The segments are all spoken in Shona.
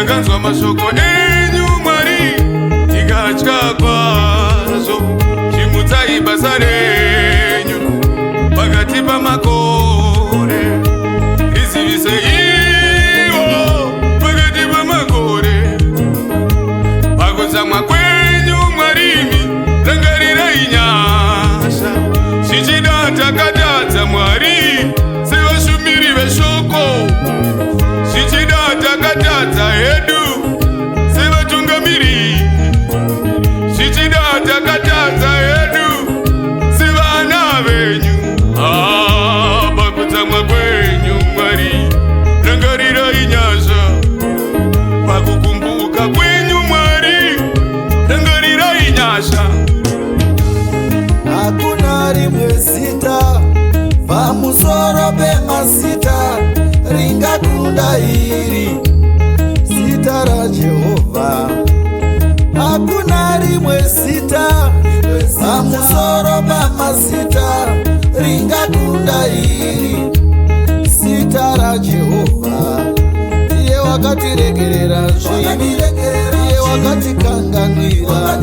takanzwa mashoko enyu Mwari tikatya kwazvo. Simudzai basa renyu pakati pamakore, rizivise ivo pakati pamakore. Pakutsamwa kwenyu Mwarimi rangarirai nyasha. Zvichida takatadza Mwari sevashumiri veshoko, zvichida takatadza hedu sevatungamiri, zvichida takatadza hedu sevana venyu. Pakutsamwa kwenyu Mwari rangarirai nyasha. Pakukumbuka kwenyu Mwari rangarirai nyasha. Hakuna rimwe zita pamusoro pemazita ringakunda iri, zita raJehovha. Hakuna rimwe zita pamusoro pemazita ringakunda iri, zita raJehovha. Iye wakatiregerera zvivi, iye wakatikanganwira,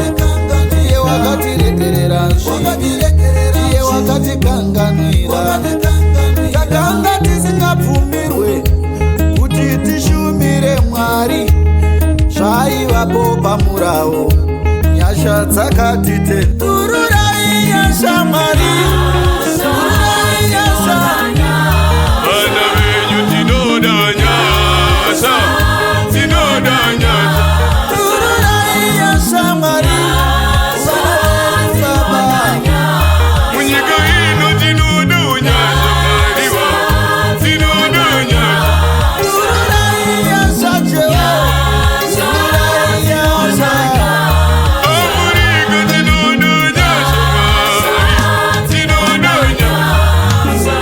iye wakatiregerera zvivi, iye wakatikanganwira. Takanga tisingabvumirwe kuti tishumire Mwari, zvaivapo pamurawo, nyasha dzakatite. Tururai nyasha Mwari, tururai nyasha. Vana venyu tinoda nyasha, tinoda nyasha. Tururai nyasha Mwari, Munyika ino tinoda nyasha Mwariwa, tinoda nyasha. tururai nyasha Jehovha, tururai nyasha. Afrika tinoda nyasha Mwari, tinoda nyasha.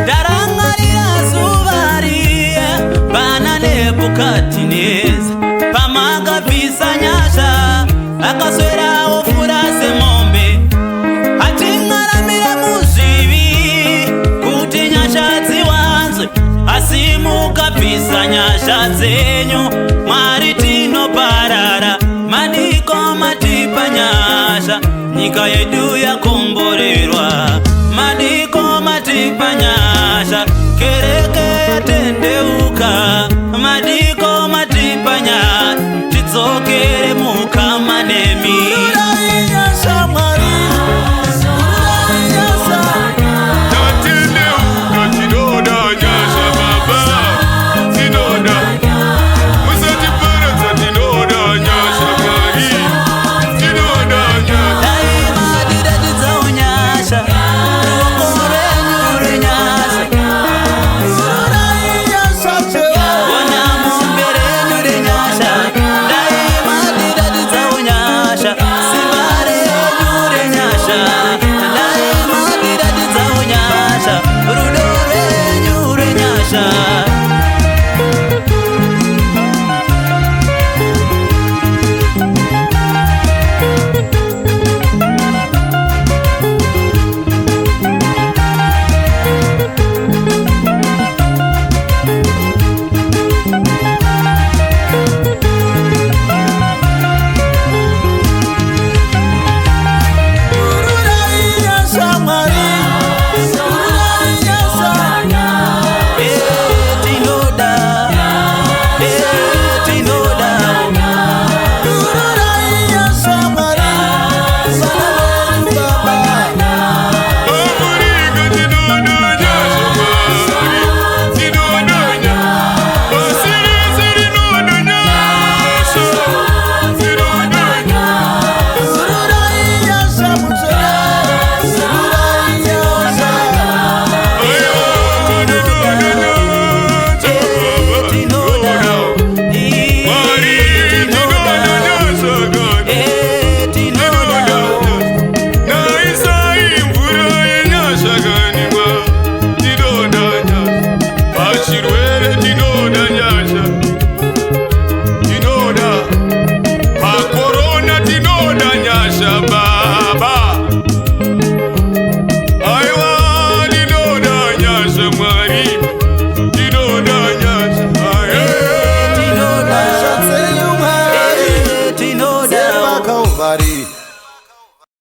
Ndarangarira zuva riye bana Nebukadineza, pamakabvisa nyasha akaswerawo fura semombe. Hatingaramire muzvivi kuti nyasha dziwanzwe, asi mukabvisa nyasha dzenyu Mwari tinoparara. Madiko matipa nyasha, nyika yedu yako